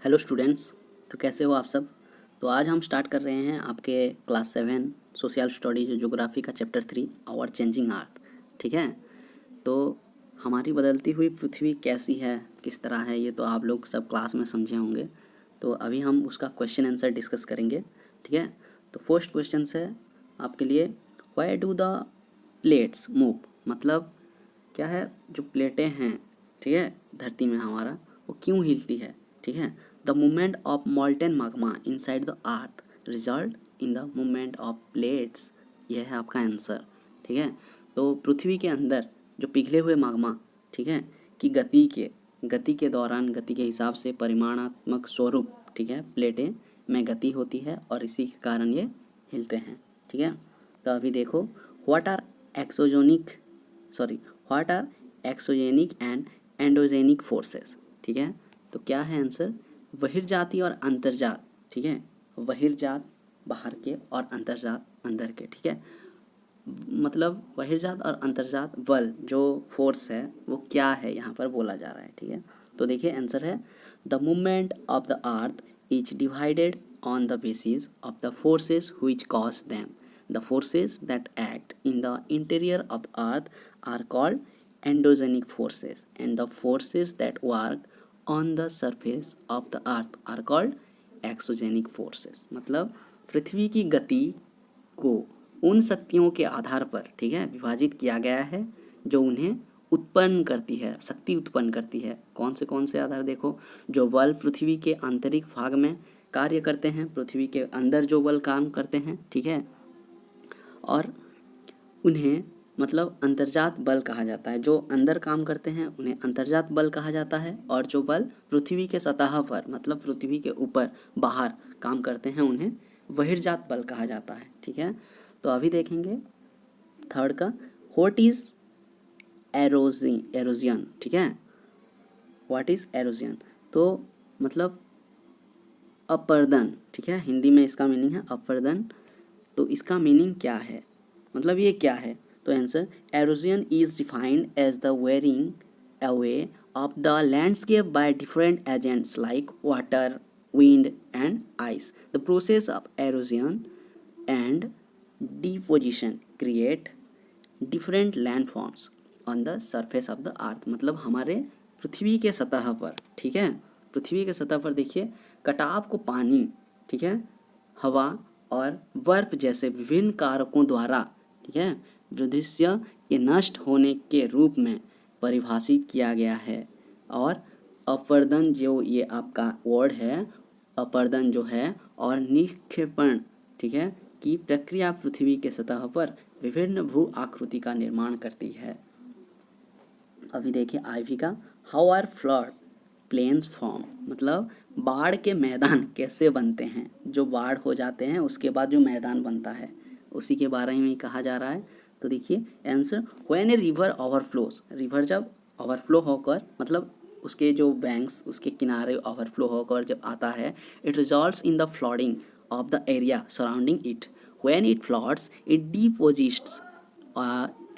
Hello students. तो कैसे हो आप सब। तो आज हम स्टार्ट कर रहे हैं आपके क्लास 7 सोशल स्टडीज ज्योग्राफी का चैप्टर 3 आवर चेंजिंग अर्थ। ठीक है। तो हमारी बदलती हुई पृथ्वी कैसी है, किस तरह है, ये तो आप लोग सब क्लास में समझे होंगे। तो अभी हम उसका क्वेश्चन आंसर डिस्कस करेंगे। ठीक है। तो फर्स्ट क्वेश्चन है आपके लिए, why do the plates move. मतलब क्या है, जो प्लेटें हैं, ठीक है, धरती में हमारा, वो क्यों हिलती है। ठीक है। The movement of molten magma inside the earth result in the movement of plates. यह है आपका आंसर। ठीक है। तो पृथ्वी के अंदर जो पिघले हुए माग्मा, ठीक है, की गति के दौरान, गति के हिसाब से परिमाणात्मक स्वरूप, ठीक है, प्लेटें में गति होती है और इसी के कारण ये हिलते हैं। ठीक है। तो अभी देखो, what are exogenic sorry what are exogenic and endogenic forces. ठीक है। तो क्या है आंसर, बहिर्जाती और अंतर्जात। ठीक है। बहिर्जात बाहर के और अंतर्जात अंदर के। ठीक है। मतलब बहिर्जात और अंतर्जात बल, जो फोर्स है, वो क्या है यहाँ पर बोला जा रहा है। ठीक है। तो देखिए आंसर है, the movement of the earth is divided on the basis of the forces which cause them. The forces that act in the interior of the earth are called endogenic forces, and the forces that work on the surface of the earth are called exogenic forces। मतलब पृथ्वी की गति को उन शक्तियों के आधार पर, ठीक है, विभाजित किया गया है जो उन्हें उत्पन्न करती है, शक्ति उत्पन्न करती है। कौन से आधार, देखो, जो बल पृथ्वी के आंतरिक भाग में कार्य करते हैं, पृथ्वी के अंदर जो बल काम करते हैं, ठीक है, और उन्हें मतलब अंतर्जात बल कहा जाता है। जो अंदर काम करते हैं उन्हें अंतर्जात बल कहा जाता है, और जो बल पृथ्वी के सतह पर, मतलब पृथ्वी के ऊपर बाहर काम करते हैं, उन्हें बहिर्जात बल कहा जाता है। ठीक है। तो अभी देखेंगे थर्ड का, व्हाट इज एरोजियन। ठीक है। व्हाट इज एरोजियन, तो मतलब अपर्दन। ठीक है, हिंदी में इसका मीनिंग है अपर्दन। तो इसका मीनिंग क्या है, मतलब ये क्या है। तो answer, erosion is defined as the wearing away of the landscape by different agents like water, wind and ice. The process of erosion and deposition create different landforms on the surface of the earth। मतलब हमारे पृथ्वी के सतह पर, ठीक है, पृथ्वी के सतह पर देखिए, कटाव को पानी, ठीक है, हवा और बर्फ जैसे विभिन्न कारकों द्वारा, ठीक है, भूदृश्य के नष्ट होने के रूप में परिभाषित किया गया है। और अपर्दन, जो ये आपका वर्ड है, अपर्दन जो है, और निक्षेपण, ठीक है, की प्रक्रिया पृथ्वी के सतह पर विभिन्न भू आकृति का निर्माण करती है। अभी देखिए आईवी का, how are flood plains form. मतलब बाढ़ के मैदान कैसे बनते हैं, जो बाढ़ हो जाते हैं उसके बाद जो मैदान बनता है, उसी के बारे में कहा जा रहा है। तो देखिए answer, when a river overflows, river जब ओवरफ्लो होकर, मतलब उसके जो बैंक्स, उसके किनारे ओवरफ्लो होकर जब आता है, it results in the flooding of the area surrounding it. When it floods it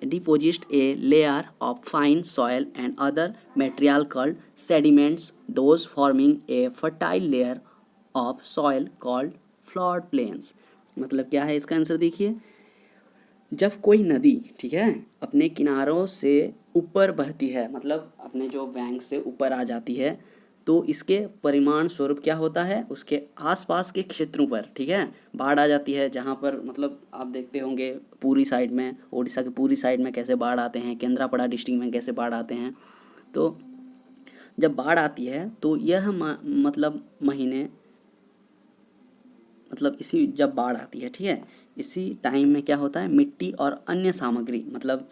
deposits a layer of fine soil and other material called sediments, those forming a fertile layer of soil called flood plains। मतलब क्या है इसका answer, देखिए, जब कोई नदी, ठीक है, अपने किनारों से ऊपर बहती है, मतलब अपने जो बैंक से ऊपर आ जाती है, तो इसके परिमाण स्वरूप क्या होता है, उसके आसपास के क्षेत्रों पर, ठीक है, बाढ़ आ जाती है। जहाँ पर मतलब आप देखते होंगे पूरी साइड में, उड़ीसा की पूरी साइड में कैसे बाढ़ आते हैं, केंद्रापड़ा डिस्ट्रिक्ट में कैसे बाढ़ आते हैं। तो जब बाढ़ आती है तो यह मतलब महीने, मतलब इसी जब बाढ़ आती है, ठीक है, इसी टाइम में क्या होता है, मिट्टी और अन्य सामग्री, मतलब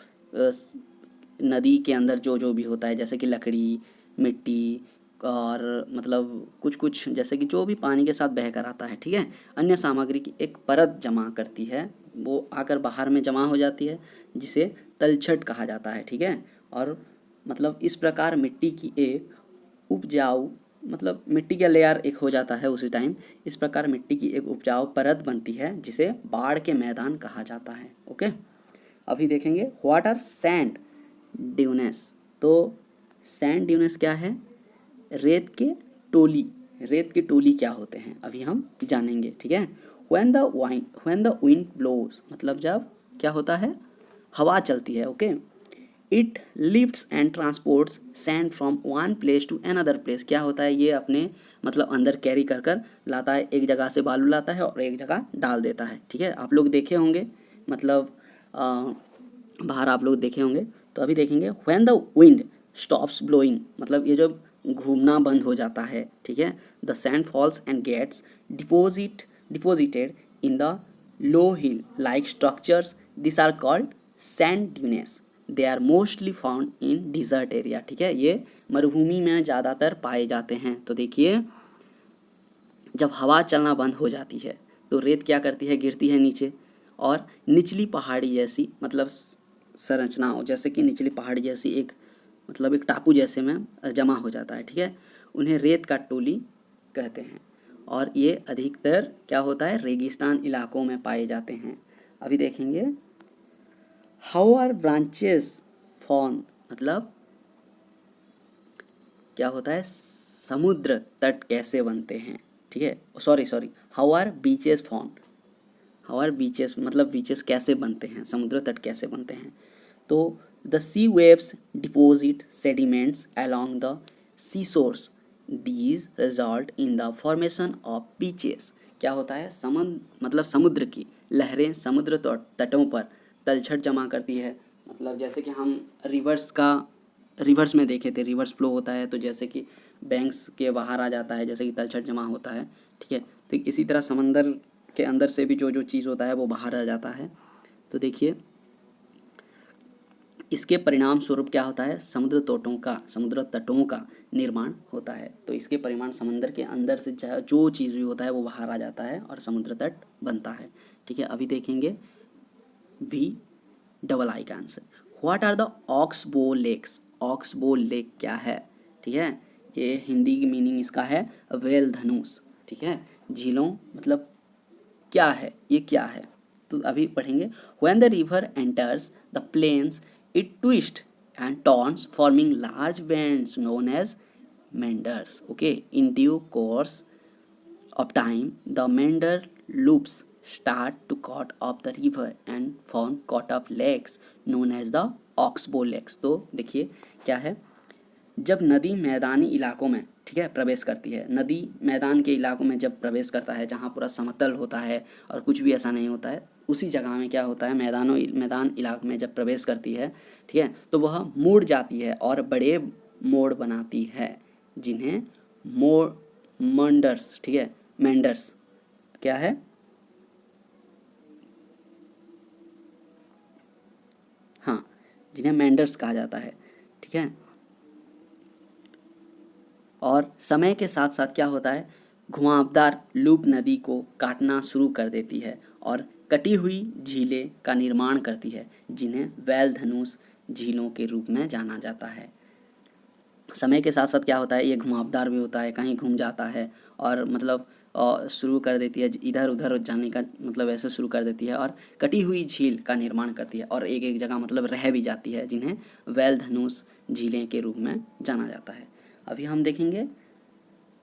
नदी के अंदर जो जो भी होता है, जैसे कि लकड़ी, मिट्टी, और मतलब कुछ कुछ, जैसे कि जो भी पानी के साथ बहकर आता है, ठीक है, अन्य सामग्री की एक परत जमा करती है, वो आकर बाहर में जमा हो जाती है, जिसे तलछट कहा जाता है। ठीक है। और मतलब इस प्रकार मिट्टी की एक उपजाऊ, मतलब मिट्टी का लेयर एक हो जाता है उसी टाइम, इस प्रकार मिट्टी की एक उपजाऊ परत बनती है, जिसे बाढ़ के मैदान कहा जाता है। ओके। अभी देखेंगे व्हाट आर सैंड ड्यूनेस। तो सैंड ड्यूनेस क्या है, रेत के टोली, रेत की टोली क्या होते हैं अभी हम जानेंगे, ठीक है। व्हेन द विंड ब्लोज, मतलब जब क्या होता है, हवा चलती है, okay. It lifts and transports sand from one place to another place, क्या होता है, ये अपने मतलब अंदर कैरी कर कर लाता है, एक जगह से बालू लाता है और एक जगह डाल देता है, ठीक है। आप लोग देखे होंगे, मतलब बाहर आप लोग देखे होंगे। तो अभी देखेंगे when the wind stops blowing, मतलब ये जब घूमना बंद हो जाता है, ठीक है, the sand falls and gets deposited in the low hill like structures, this are called sand dunes, they are mostly found in desert area, ठीक है, ये मरुभूमि में ज़्यादातर पाए जाते हैं। तो देखिए जब हवा चलना बंद हो जाती है तो रेत क्या करती है, गिरती है नीचे, और निचली पहाड़ी जैसी मतलब संरचनाओं, जैसे कि निचली पहाड़ी जैसी एक मतलब एक टापू जैसे में जमा हो जाता है, ठीक है, उन्हें रेत का टोली कहते हैं। और ये अधिकतर क्या होता है, रेगिस्तान इलाकों में पाए जाते हैं। अभी देखेंगे हाउ आर ब्रांचेस फॉर्म, मतलब क्या होता है, समुद्र तट कैसे बनते हैं, ठीक है, sorry how are beaches form, how are beaches मतलब बीचेस कैसे बनते हैं, समुद्र तट कैसे बनते हैं। तो the sea waves deposit sediments along the sea shores, these result in the formation of beaches, क्या होता है, मतलब समुद्र की लहरें समुद्र तटों पर तलछट जमा करती है, मतलब जैसे कि हम रिवर्स में देखे थे, रिवर्स फ्लो होता है तो जैसे कि बैंक्स के बाहर आ जाता है, जैसे कि तलछट जमा होता है, ठीक है, तो इसी तरह समंदर के अंदर से भी जो जो चीज़ होता है वो बाहर आ जाता है। तो देखिए इसके परिणाम स्वरूप क्या होता है, समुद्र तटों का निर्माण होता है। तो इसके परिमाण समंदर के अंदर से जो चीज़ भी होता है वो बाहर आ जाता है और समुद्र तट बनता है, ठीक है। अभी देखेंगे VII का answer, what are the oxbow lakes, oxbow lake क्या है, ठीक है, ये हिंदी की मीनिंग इसका है वेल धनुष, ठीक है, झीलों मतलब क्या है, ये क्या है। तो अभी पढ़ेंगे when the river enters the plains it twist and turns forming large bends known as meanders, okay, in due course of time the meander loops start to cut off the river and form cut off lakes known as the oxbow lakes। तो देखिए क्या है, जब नदी मैदानी इलाकों में, ठीक है, प्रवेश करती है, नदी मैदान के इलाकों में जब प्रवेश करता है जहाँ पूरा समतल होता है और कुछ भी ऐसा नहीं होता है, उसी जगह में क्या होता है, मैदान इलाके में जब प्रवेश करती है, ठीक है, तो वह मुड़ जाती है और बड़े मोड़ बनाती है जिन्हें मेंडर्स, ठीक है, मेंडर्स क्या है, हाँ, जिन्हें मेंडर्स कहा जाता है, ठीक है। और समय के साथ साथ क्या होता है, घुमावदार लूप नदी को काटना शुरू कर देती है और कटी हुई झीलें का निर्माण करती है जिन्हें वैल धनुष झीलों के रूप में जाना जाता है। समय के साथ साथ क्या होता है, ये घुमावदार भी होता है, कहीं घूम जाता है और मतलब शुरू कर देती है इधर उधर जाने का, मतलब ऐसे शुरू कर देती है और कटी हुई झील का निर्माण करती है और एक एक जगह मतलब रह भी जाती है जिन्हें वैल धनुष झीलें के रूप में जाना जाता है। अभी हम देखेंगे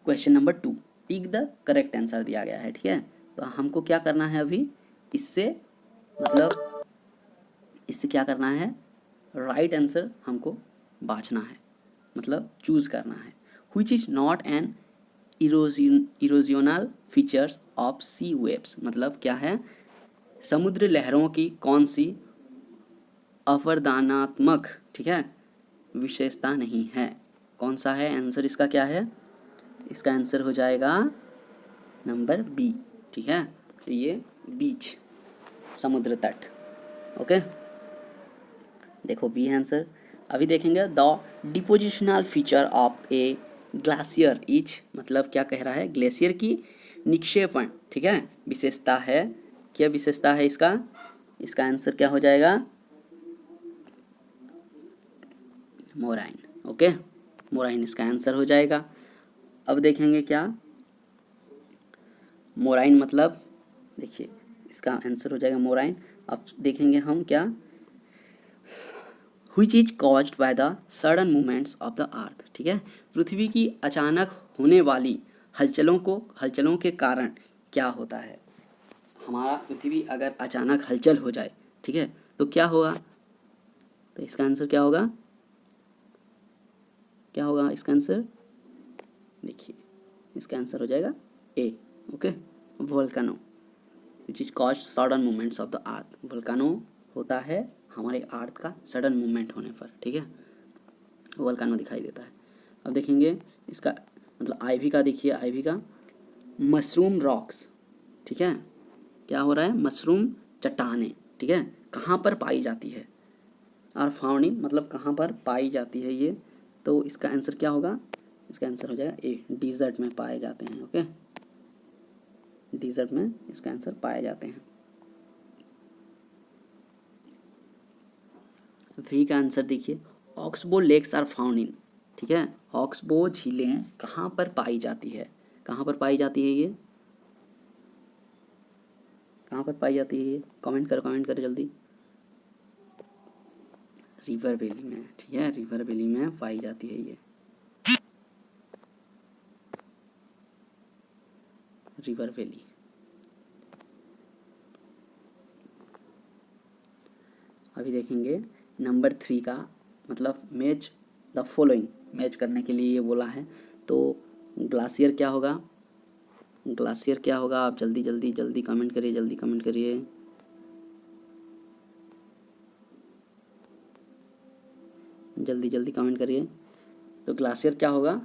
question number 2, tick the correct answer दिया गया है, ठीक है। तो हमको क्या करना है अभी, इससे क्या करना है, राइट आंसर हमको बाछना है, मतलब चूज करना है। Which is not an erosional features of sea waves, मतलब क्या है, समुद्र लहरों की कौन सी अपरदनात्मक, ठीक है, विशेषता नहीं है, कौन सा है आंसर इसका, क्या है, इसका आंसर हो जाएगा नंबर बी, ठीक है, तो ये बीच समुद्र तट, ओके, देखो बी आंसर। अभी देखेंगे the depositional feature of a glacier is, मतलब क्या कह रहा है, ग्लेशियर की निक्षेपण, ठीक है, विशेषता है, क्या विशेषता है इसका आंसर क्या हो जाएगा, मोराइन, ओके, मोराइन इसका आंसर हो जाएगा। अब देखेंगे क्या, मोराइन मतलब देखिए इसका आंसर हो जाएगा मोराइन। अब देखेंगे हम क्या, which is caused by the sudden movements of the अर्थ, ठीक है, पृथ्वी की अचानक होने वाली हलचलों के कारण क्या होता है। हमारा पृथ्वी अगर अचानक हलचल हो जाए, ठीक है, तो क्या होगा, तो इसका आंसर क्या होगा, क्या होगा इसका आंसर, देखिए इसका आंसर हो जाएगा A. Okay, volcano which is caused sudden movements of the earth. Volcano होता है हमारे अर्थ का सडन मूवमेंट होने पर, ठीक है, वोल्केनो दिखाई देता है। अब देखेंगे इसका मतलब आईवी का, देखिए आईवी का मशरूम रॉक्स, ठीक है, क्या हो रहा है, मशरूम चट्टानें, ठीक है, कहाँ पर पाई जाती है, और फाउंडिंग मतलब कहाँ पर पाई जाती है ये, तो इसका आंसर क्या होगा, इसका आंसर हो जाएगा ए, डिजर्ट में पाए जाते हैं। ओके, डिजर्ट में इसका आंसर पाए जाते हैं। वी का आंसर देखिए, oxbow lakes are found in, ठीक है, ऑक्सबो झीलें कहाँ पर पाई जाती है, कहाँ पर पाई जाती है ये, कहाँ पर पाई जाती है ये, कमेंट करो जल्दी। रिवर वैली में, ठीक है, रिवर वैली में पाई जाती है ये, रिवर वैली। अभी देखेंगे नंबर 3 का मतलब मैच द फॉलोइंग, मैच करने के लिए ये बोला है। तो ग्लाशियर क्या होगा, ग्लाशियर क्या होगा, आप जल्दी जल्दी जल्दी कमेंट करिए, जल्दी कमेंट करिए। जल्दी जल्दी कमेंट करिए। तो ग्लाशियर क्या होगा,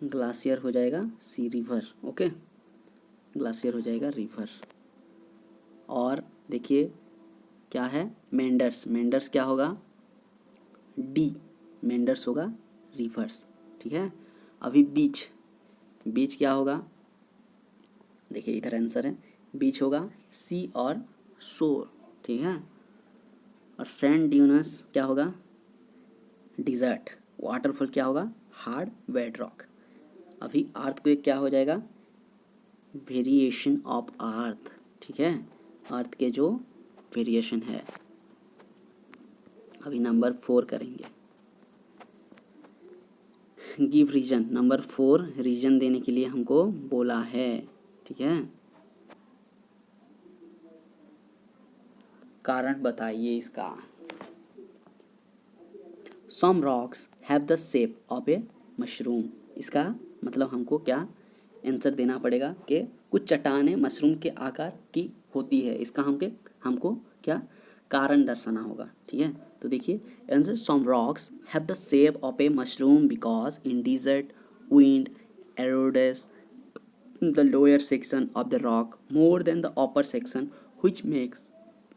ग्लाशियर हो जाएगा सी, रिवर। ओके, ग्लाशियर हो जाएगा रिवर। और देखिए क्या है, मेंडर्स, मेंडर्स क्या होगा, डी, मेंडर्स होगा रिवर्स, ठीक है। अभी बीच, बीच क्या होगा, देखिए इधर आंसर है, बीच होगा सी और शोर, ठीक है। और सैंड ड्यूनस क्या होगा, डिजर्ट। वाटरफॉल क्या होगा, हार्ड बेड रॉक। अभी अर्थक्वेक क्या हो जाएगा, वेरिएशन ऑफ अर्थ, ठीक है, अर्थ के जो वेरिएशन है। अभी नंबर 4 करेंगे, गिव रीजन। नंबर 4 रीजन देने के लिए हमको बोला है, ठीक है, कारण बताइए इसका। Some rocks have the shape of a mushroom, इसका मतलब हमको क्या आंसर देना पड़ेगा कि कुछ चट्टानें मशरूम के आकार की होती है, इसका हमको क्या कारण दर्शाना होगा, ठीक है। तो देखिए answer, some rocks have the shape of a mushroom because in desert wind erodes the lower section of the rock more than the upper section, which makes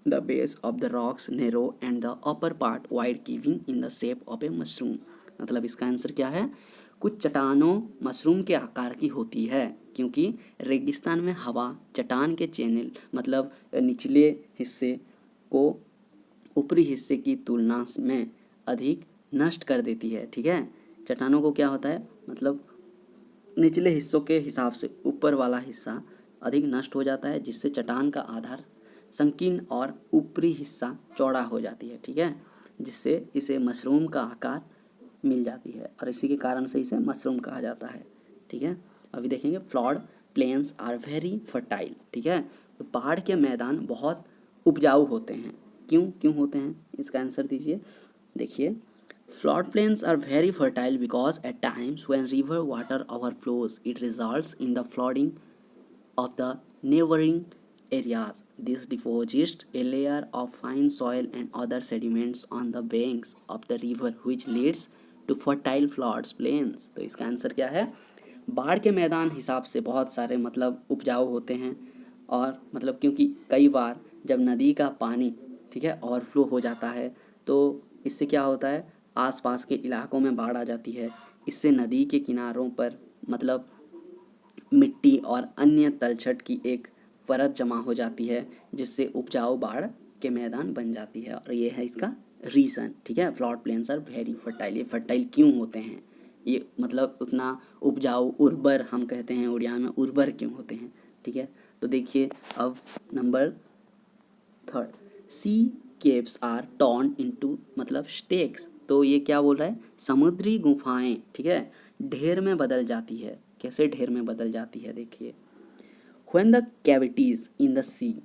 the base of the rocks narrow and the upper part wide, giving in the shape of a mushroom। मतलब इसका answer क्या है, कुछ चट्टानों mushroom के आकार की होती है क्योंकि रेगिस्तान में हवा चट्टान के चैनल मतलब निचले हिस्से को ऊपरी हिस्से की तुलना में अधिक नष्ट कर देती है, ठीक है। चट्टानों को क्या होता है, मतलब निचले हिस्सों के हिसाब से ऊपर वाला हिस्सा अधिक नष्ट हो जाता है, जिससे चट्टान का आधार संकीर्ण और ऊपरी हिस्सा चौड़ा हो जाती है, ठीक है, जिससे इसे मशरूम का आकार मिल जाती है और इसी के कारण से इसे मशरूम कहा जाता है, ठीक है। अभी देखेंगे flood plains are very fertile, ठीक है, तो पहाड़ के मैदान बहुत उपजाऊ होते हैं। क्यों क्यों होते हैं, इसका आंसर दीजिए। देखिए floodplains are very fertile because at times when river water overflows, it results in the flooding of the neighboring areas. This deposits a layer of fine soil and other sediments on the banks of the river, which leads to fertile floodplains। तो इसका answer क्या है, बाढ़ के मैदान हिसाब से बहुत सारे मतलब उपजाऊ होते हैं और मतलब क्योंकि कई बार जब नदी का पानी, ठीक है, ओवरफ्लो हो जाता है तो इससे क्या होता है, आसपास के इलाकों में बाढ़ आ जाती है। इससे नदी के किनारों पर मतलब मिट्टी और अन्य तलछट की एक परत जमा हो जाती है, जिससे उपजाऊ बाढ़ के मैदान बन जाती है और ये है इसका रीज़न, ठीक है। Flood plains are very fertile, ये फर्टाइल क्यों होते हैं, ये मतलब उतना उपजाऊ उर्वर हम कहते हैं उड़िया में, उर्वर क्यों होते हैं, ठीक है। तो देखिए अब number 3, sea caves are turn into मतलब स्टेक्स तो ये क्या बोल रहा है, समुद्री गुफाएं, ठीक है, ढेर में बदल जाती है। कैसे ढेर में बदल जाती है, देखिए, when the cavities in the sea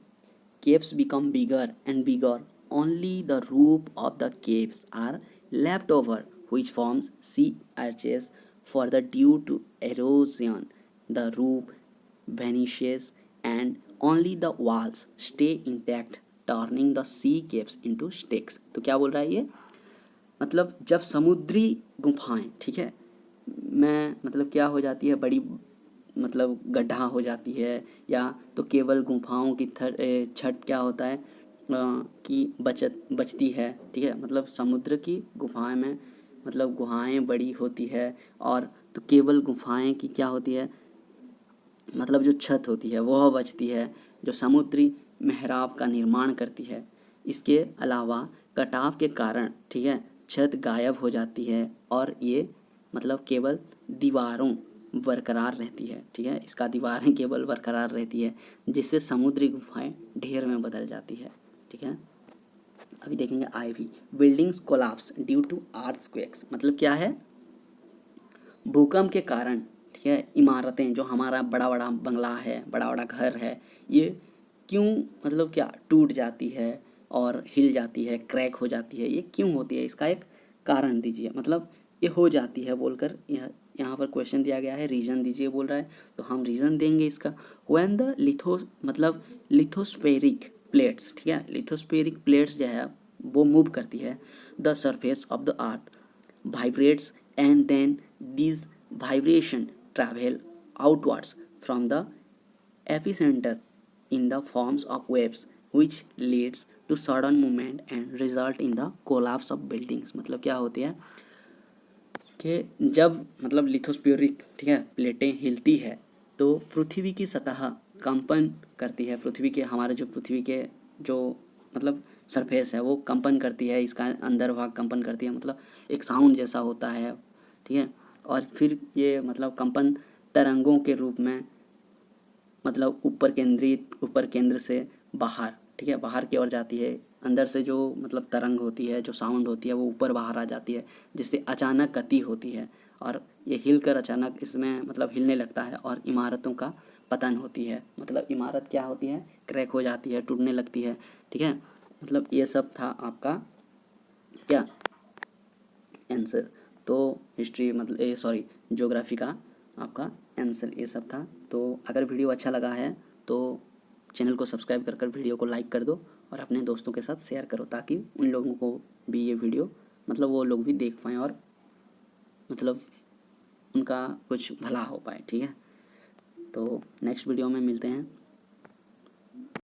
caves become bigger and bigger, only the roof of the caves are left over, which forms sea arches. For the due to erosion, the roof vanishes and only the walls stay intact, turning the sea caves into stakes. तो क्या बोल रहा है ये, मतलब जब समुद्री गुफाएं, ठीक है, में मतलब क्या हो जाती है, बड़ी मतलब गड्ढा हो जाती है, या तो केवल गुफाओं की छत क्या होता है कि बचती है, ठीक है, मतलब समुद्र की गुफाएं में मतलब गुहाएं बड़ी होती है, और तो केवल गुफाएं की क्या होती है, मतलब जो छत होती है वह बचती है, जो समुद्री मेहराब का निर्माण करती है। इसके अलावा कटाव के कारण, ठीक है, छत गायब हो जाती है और ये मतलब केवल दीवारों बरकरार रहती है, ठीक है, इसका दीवारें केवल बरकरार रहती है, जिससे समुद्री गुफाएं ढेर में बदल जाती है, ठीक है। अभी देखेंगे IV, buildings collapse due to earthquakes, मतलब क्या है, भूकंप के कारण, ठीक है, इमारतें, जो हमारा बड़ा बड़ा बंगला है, बड़ा बड़ा घर है, ये क्यों मतलब क्या टूट जाती है और हिल जाती है, क्रैक हो जाती है, ये क्यों होती है, इसका एक कारण दीजिए, मतलब ये हो जाती है बोलकर यहाँ पर क्वेश्चन दिया गया है, रीजन दीजिए बोल रहा है, तो हम रीजन देंगे इसका। व्हेन द मतलब लिथोस्फेरिक प्लेट्स, ठीक है, लिथोस्फेरिक प्लेट्स जो है वो मूव करती है, the surface of the earth vibrates, and then these vibration travel outwards from the epicenter in the forms of waves, which leads to sudden movement and result in the collapse of buildings। मतलब क्या होती है कि जब मतलब lithospheric, ठीक है, प्लेटें हिलती है तो पृथ्वी की सतह कंपन करती है, पृथ्वी के हमारे जो पृथ्वी के जो मतलब सरफेस है वो कंपन करती है, इसका अंदर भाग कंपन करती है, मतलब एक साउंड जैसा होता है, ठीक है, और फिर ये मतलब कंपन तरंगों के रूप में मतलब ऊपर केंद्र से बाहर, ठीक है, बाहर की ओर जाती है, अंदर से जो मतलब तरंग होती है, जो साउंड होती है वो ऊपर बाहर आ जाती है, जिससे अचानक गति होती है और ये हिलकर अचानक इसमें मतलब हिलने लगता है और इमारतों का पतन होती है, मतलब इमारत क्या होती है, क्रैक हो जाती है, टूटने लगती है, ठीक है, मतलब ये सब था आपका क्या आंसर। तो हिस्ट्री मतलब सॉरी ज्योग्राफी का आपका आंसर ये सब था। तो अगर वीडियो अच्छा लगा है तो चैनल को सब्सक्राइब कर वीडियो को लाइक कर दो और अपने दोस्तों के साथ शेयर करो, ताकि उन लोगों को भी ये वीडियो मतलब वो लोग भी देख पाएँ और मतलब उनका कुछ भला हो पाए, ठीक है। तो नेक्स्ट वीडियो में मिलते हैं।